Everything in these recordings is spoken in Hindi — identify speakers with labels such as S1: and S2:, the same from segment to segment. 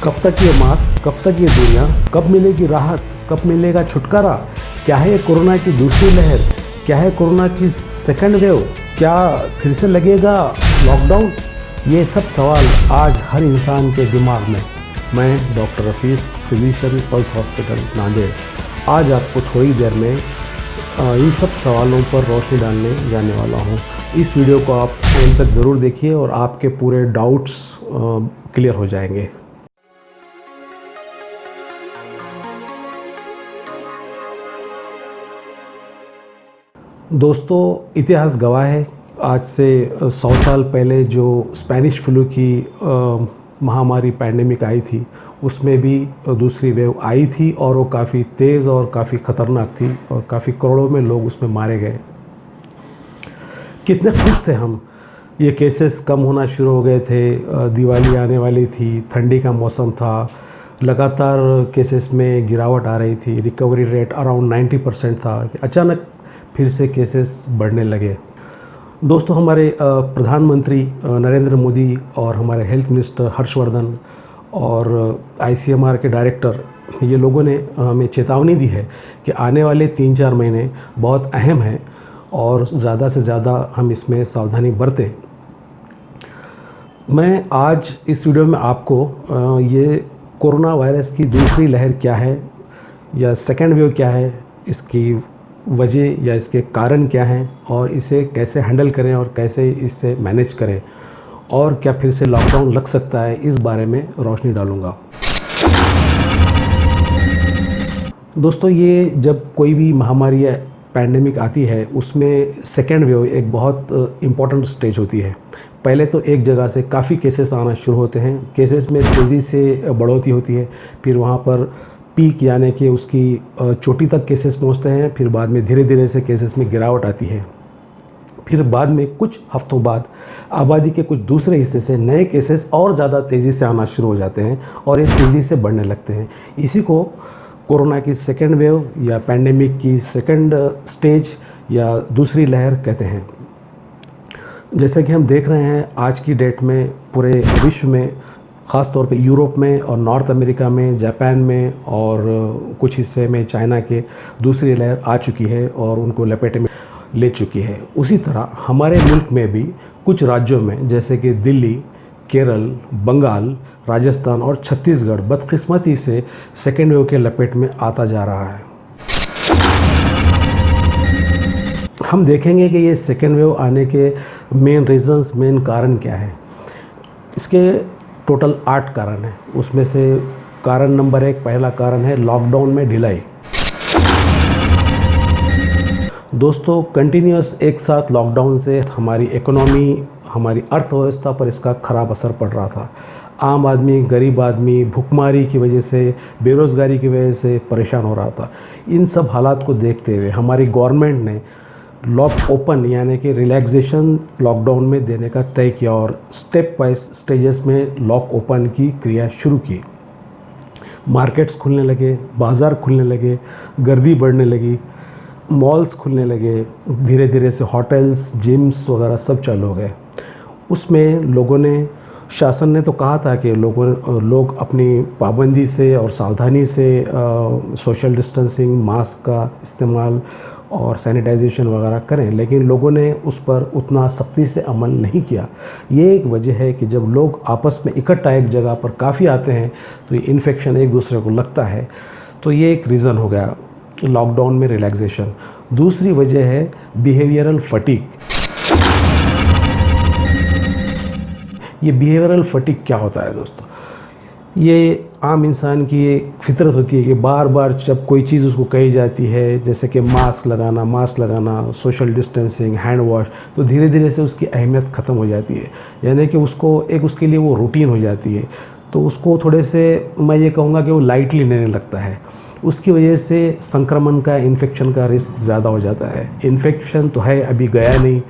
S1: कब तक ये मास्क, कब तक ये दूरियां, कब मिलेगी राहत, कब मिलेगा छुटकारा? क्या है कोरोना की दूसरी लहर? क्या है कोरोना की सेकंड वेव? क्या फिर से लगेगा लॉकडाउन? ये सब सवाल आज हर इंसान के दिमाग में। मैं डॉक्टर रफ़ीक, फिजिशियन, पल्स हॉस्पिटल नांदेड़, आज आपको थोड़ी देर में इन सब सवालों पर रोशनी डालने जाने वाला हूँ। इस वीडियो को आप एंड तक ज़रूर देखिए और आपके पूरे डाउट्स क्लियर हो जाएंगे। दोस्तों, इतिहास गवाह है, आज से 100 साल पहले जो स्पेनिश फ्लू की महामारी पैंडेमिक आई थी, उसमें भी दूसरी वेव आई थी और वो काफ़ी तेज़ और काफ़ी ख़तरनाक थी और काफ़ी करोड़ों में लोग उसमें मारे गए। कितने खुश थे हम, ये केसेस कम होना शुरू हो गए थे, दिवाली आने वाली थी, ठंडी का मौसम था, लगातार केसेस में गिरावट आ रही थी, रिकवरी रेट अराउंड 90% था। अचानक फिर से केसेस बढ़ने लगे। दोस्तों, हमारे प्रधानमंत्री नरेंद्र मोदी और हमारे हेल्थ मिनिस्टर हर्षवर्धन और ICMR के डायरेक्टर, ये लोगों ने हमें चेतावनी दी है कि आने वाले 3-4 महीने बहुत अहम हैं और ज़्यादा से ज़्यादा हम इसमें सावधानी बरतें। मैं आज इस वीडियो में आपको ये कोरोना वायरस की दूसरी लहर क्या है या सेकेंड वेव क्या है, इसकी वजह या इसके कारण क्या हैं और इसे कैसे हैंडल करें और कैसे इससे मैनेज करें और क्या फिर से लॉकडाउन लग सकता है, इस बारे में रोशनी डालूंगा। दोस्तों, ये जब कोई भी महामारी या पैंडेमिक आती है, उसमें सेकेंड वेव एक बहुत इम्पॉर्टेंट स्टेज होती है। पहले तो एक जगह से काफ़ी केसेस आना शुरू होते हैं, केसेस में तेज़ी से बढ़ोतरी होती है, फिर वहाँ पर पीक यानी कि उसकी चोटी तक केसेस पहुंचते हैं, फिर बाद में धीरे धीरे से केसेस में गिरावट आती है, फिर बाद में कुछ हफ्तों बाद आबादी के कुछ दूसरे हिस्से से नए केसेस और ज़्यादा तेज़ी से आना शुरू हो जाते हैं और ये तेज़ी से बढ़ने लगते हैं। इसी को कोरोना की सेकेंड वेव या पैंडेमिक की सेकेंड स्टेज या दूसरी लहर कहते हैं। जैसे कि हम देख रहे हैं आज की डेट में पूरे विश्व में, ख़ास तौर पे यूरोप में और नॉर्थ अमेरिका में, जापान में और कुछ हिस्से में चाइना के दूसरी लहर आ चुकी है और उनको लपेटे में ले चुकी है। उसी तरह हमारे मुल्क में भी कुछ राज्यों में जैसे कि दिल्ली, केरल, बंगाल, राजस्थान और छत्तीसगढ़ बदकिस्मती से सेकेंड वेव के लपेट में आता जा रहा है। हम देखेंगे कि ये सेकेंड वेव आने के मेन रीज़न्स, मेन कारण क्या है। इसके टोटल 8 कारण हैं। उसमें से कारण नंबर 1, पहला कारण है लॉकडाउन में ढिलाई। दोस्तों, कंटिन्यूअस एक साथ लॉकडाउन से हमारी इकोनॉमी, हमारी अर्थव्यवस्था पर इसका ख़राब असर पड़ रहा था। आम आदमी, गरीब आदमी भुखमरी की वजह से, बेरोज़गारी की वजह से परेशान हो रहा था। इन सब हालात को देखते हुए हमारी गवर्नमेंट ने लॉक ओपन यानी कि रिलैक्सेशन लॉकडाउन में देने का तय किया और स्टेप वाइज स्टेजेस में लॉक ओपन की क्रिया शुरू की। मार्केट्स खुलने लगे, बाज़ार खुलने लगे, गर्दी बढ़ने लगी, मॉल्स खुलने लगे, धीरे धीरे से होटल्स, जिम्स वगैरह सब चालू हो गए। उसमें लोगों ने, शासन ने तो कहा था कि लोग अपनी पाबंदी से और सावधानी से सोशल डिस्टेंसिंग, मास्क का इस्तेमाल और सैनिटाइजेशन वगैरह करें, लेकिन लोगों ने उस पर उतना सख्ती से अमल नहीं किया। ये एक वजह है कि जब लोग आपस में इकट्ठा एक जगह पर काफ़ी आते हैं तो ये इन्फेक्शन एक दूसरे को लगता है। तो ये एक रीज़न हो गया लॉकडाउन में रिलैक्सेशन। दूसरी वजह है बिहेवियरल फटीग। ये बिहेवियरल फटीग क्या होता है दोस्तों? ये आम इंसान की एक फितरत होती है कि बार बार जब कोई चीज़ उसको कही जाती है, जैसे कि मास्क लगाना, सोशल डिस्टेंसिंग, हैंड वॉश, तो धीरे धीरे से उसकी अहमियत ख़त्म हो जाती है। यानी कि उसके लिए वो रूटीन हो जाती है, तो उसको थोड़े से, मैं ये कहूँगा कि वो लाइटली लेने लगता है। उसकी वजह से संक्रमण का, इन्फेक्शन का रिस्क ज़्यादा हो जाता है। इन्फेक्शन तो है, अभी गया नहीं,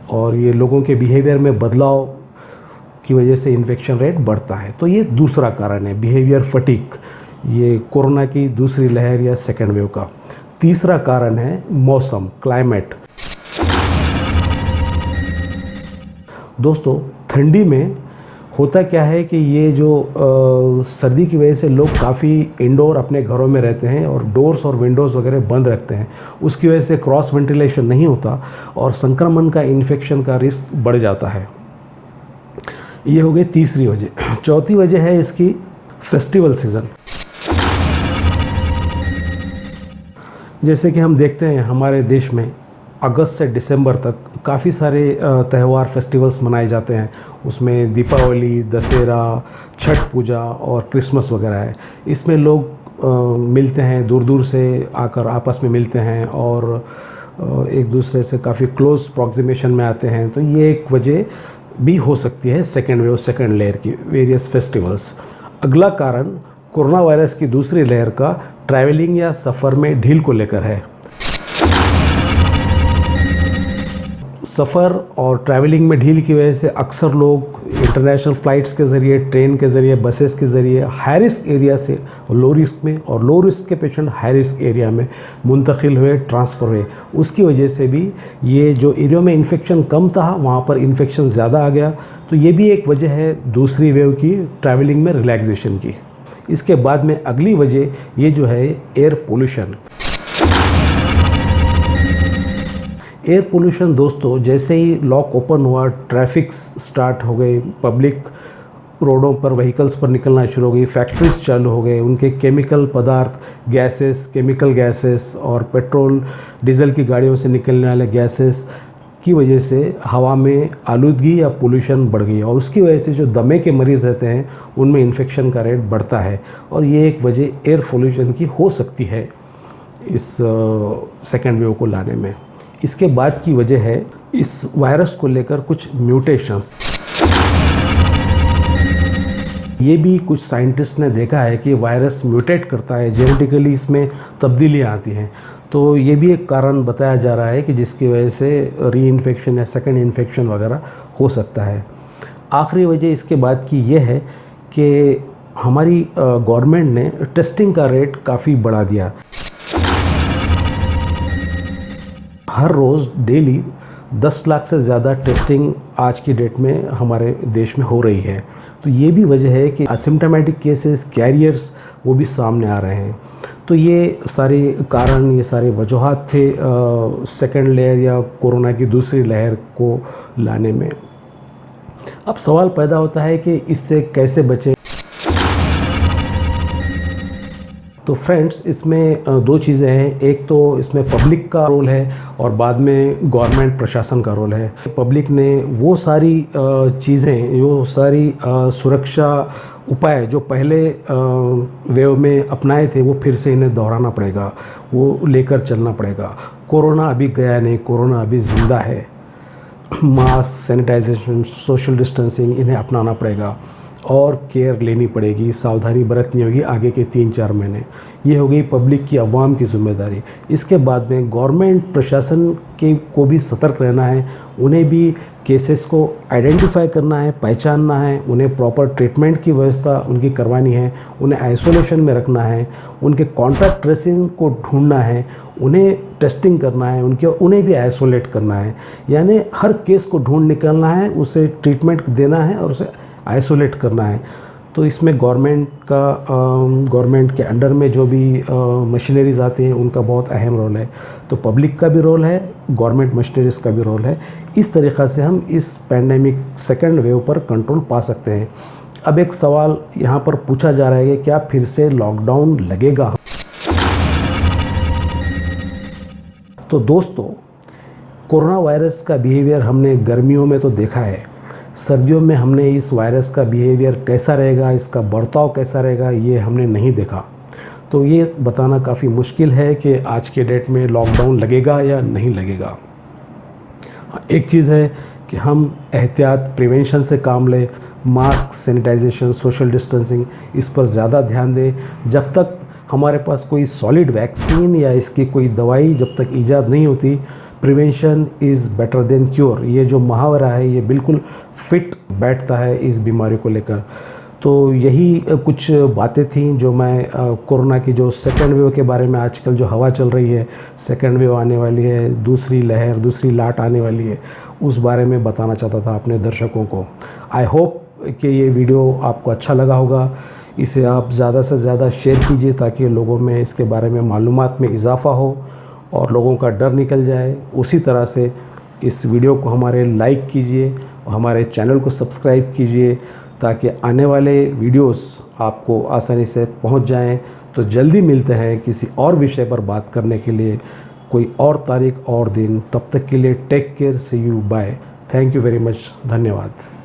S1: और ये लोगों के बिहेवियर में बदलाव की वजह से इन्फेक्शन रेट बढ़ता है। तो ये दूसरा कारण है, बिहेवियर फटीग, ये कोरोना की दूसरी लहर या सेकेंड वेव का। तीसरा कारण है मौसम, क्लाइमेट। दोस्तों, ठंडी में होता क्या है कि ये जो सर्दी की वजह से लोग काफ़ी इंडोर अपने घरों में रहते हैं और डोर्स और विंडोज़ वगैरह बंद रखते हैं, उसकी वजह से क्रॉस वेंटिलेशन नहीं होता और संक्रमण का इन्फेक्शन का रिस्क बढ़ जाता है। ये हो गई तीसरी वजह। चौथी वजह है इसकी फेस्टिवल सीज़न। जैसे कि हम देखते हैं हमारे देश में अगस्त से दिसंबर तक काफ़ी सारे त्यौहार फेस्टिवल्स मनाए जाते हैं। उसमें दीपावली, दशहरा, छठ पूजा और क्रिसमस वगैरह है। इसमें लोग मिलते हैं, दूर दूर से आकर आपस में मिलते हैं और एक दूसरे से काफ़ी क्लोज प्रॉक्सिमेशन में आते हैं। तो ये एक वजह भी हो सकती है सेकेंड वेव, सेकेंड लेयर की वेरियस फेस्टिवल्स। अगला कारण कोरोना वायरस की दूसरी लहर का ट्रैवलिंग या सफ़र में ढील को लेकर है। सफ़र और ट्रैवलिंग में ढील की वजह से अक्सर लोग इंटरनेशनल फ़्लाइट्स के ज़रिए, ट्रेन के ज़रिए, बसेस के ज़रिए हाई रिस्क एरिया से लो रिस्क में और लो रिस्क के पेशेंट हाई रिस्क एरिया में मुंतकिल हुए, ट्रांसफ़र हुए। उसकी वजह से भी ये जो एरिया में इन्फेक्शन कम था वहाँ पर इन्फेक्शन ज़्यादा आ गया। तो ये भी एक वजह है दूसरी वेव की, ट्रैवलिंग में रिलैक्सेशन की। इसके बाद में अगली वजह ये जो है एयर पोल्यूशन। एयर पोल्यूशन दोस्तों, जैसे ही लॉक ओपन हुआ, ट्रैफिक स्टार्ट हो गई, पब्लिक रोडों पर व्हीकल्स पर निकलना शुरू हो गई, फैक्ट्रीज चालू हो गए, उनके केमिकल पदार्थ, गैसेस, केमिकल गैसेस और पेट्रोल डीजल की गाड़ियों से निकलने वाले गैसेस की वजह से हवा में आलूदगी या पोल्यूशन बढ़ गई और उसकी वजह से जो दमे के मरीज़ रहते हैं उनमें इन्फेक्शन का रेट बढ़ता है और ये एक वजह एयर पोल्यूशन की हो सकती है इस सेकेंड वेव को लाने में। इसके बाद की वजह है इस वायरस को लेकर कुछ म्यूटेशंस। ये भी कुछ साइंटिस्ट ने देखा है कि वायरस म्यूटेट करता है, जेनेटिकली इसमें तब्दीलियाँ आती हैं। तो ये भी एक कारण बताया जा रहा है कि जिसकी वजह से री इन्फेक्शन या सेकेंड इन्फेक्शन वगैरह हो सकता है। आखिरी वजह इसके बाद की ये है कि हमारी गवर्नमेंट ने टेस्टिंग का रेट काफ़ी बढ़ा दिया। हर रोज़ डेली 10 लाख से ज़्यादा टेस्टिंग आज की डेट में हमारे देश में हो रही है। तो ये भी वजह है कि असिम्प्टोमेटिक केसेस, कैरियर्स वो भी सामने आ रहे हैं। तो ये सारे कारण, ये सारे वजूहात थे सेकेंड लेयर या कोरोना की दूसरी लहर को लाने में। अब सवाल पैदा होता है कि इससे कैसे बचें। तो फ्रेंड्स, इसमें दो चीज़ें हैं। एक तो इसमें पब्लिक का रोल है और बाद में गवर्नमेंट प्रशासन का रोल है। पब्लिक ने वो सारी चीज़ें, वो सारी सुरक्षा उपाय जो पहले वेव में अपनाए थे वो फिर से इन्हें दोहराना पड़ेगा, वो लेकर चलना पड़ेगा। कोरोना अभी गया नहीं, कोरोना अभी ज़िंदा है। मास्क, सैनिटाइजेशन, सोशल डिस्टेंसिंग इन्हें अपनाना पड़ेगा और केयर लेनी पड़ेगी, सावधानी बरतनी होगी आगे के 3-4 महीने। ये हो गई पब्लिक की, अवाम की जिम्मेदारी। इसके बाद में गवर्नमेंट प्रशासन के को भी सतर्क रहना है। उन्हें भी केसेस को आइडेंटिफाई करना है, पहचानना है, उन्हें प्रॉपर ट्रीटमेंट की व्यवस्था उनकी करवानी है, उन्हें आइसोलेशन में रखना है, उनके कॉन्टैक्ट ट्रेसिंग को ढूंढना है, उन्हें टेस्टिंग करना है, उन्हें भी आइसोलेट करना है। यानी हर केस को ढूंढ निकालना है, उसे ट्रीटमेंट देना है और उसे आइसोलेट करना है। तो इसमें गवर्नमेंट के अंडर में जो भी मशीनरीज आती हैं उनका बहुत अहम रोल है। तो पब्लिक का भी रोल है, गवर्नमेंट मशीनरीज का भी रोल है। इस तरीक़ा से हम इस पैंडेमिक सेकेंड वेव पर कंट्रोल पा सकते हैं। अब एक सवाल यहाँ पर पूछा जा रहा है कि क्या फिर से लॉकडाउन लगेगा। तो दोस्तों, कोरोना वायरस का बिहेवियर हमने गर्मियों में तो देखा है, सर्दियों में हमने इस वायरस का बिहेवियर कैसा रहेगा, इसका बर्ताव कैसा रहेगा, ये हमने नहीं देखा। तो ये बताना काफ़ी मुश्किल है कि आज के डेट में लॉकडाउन लगेगा या नहीं लगेगा। एक चीज़ है कि हम एहतियात, प्रिवेंशन से काम लें, मास्क, सैनिटाइजेशन, सोशल डिस्टेंसिंग, इस पर ज़्यादा ध्यान दें। जब तक हमारे पास कोई सॉलिड वैक्सीन या इसकी कोई दवाई जब तक ईजाद नहीं होती, prevention is better than cure, ये जो मुहावरा है ये बिल्कुल फिट बैठता है इस बीमारी को लेकर। तो यही कुछ बातें थीं जो मैं कोरोना की जो सेकेंड वेव के बारे में, आजकल जो हवा चल रही है, सेकेंड वेव आने वाली है, दूसरी लहर, दूसरी लाट आने वाली है, उस बारे में बताना चाहता था अपने दर्शकों को। आई होप कि ये वीडियो आपको अच्छा लगा होगा। इसे आप ज़्यादा से ज़्यादा शेयर कीजिए ताकि लोगों में इसके बारे में मालूमात में इजाफ़ा हो और लोगों का डर निकल जाए। उसी तरह से इस वीडियो को हमारे लाइक कीजिए और हमारे चैनल को सब्सक्राइब कीजिए ताकि आने वाले वीडियोस आपको आसानी से पहुंच जाएं। तो जल्दी मिलते हैं किसी और विषय पर बात करने के लिए, कोई और तारीख और दिन। तब तक के लिए take care, see you, bye. Thank you very much, धन्यवाद।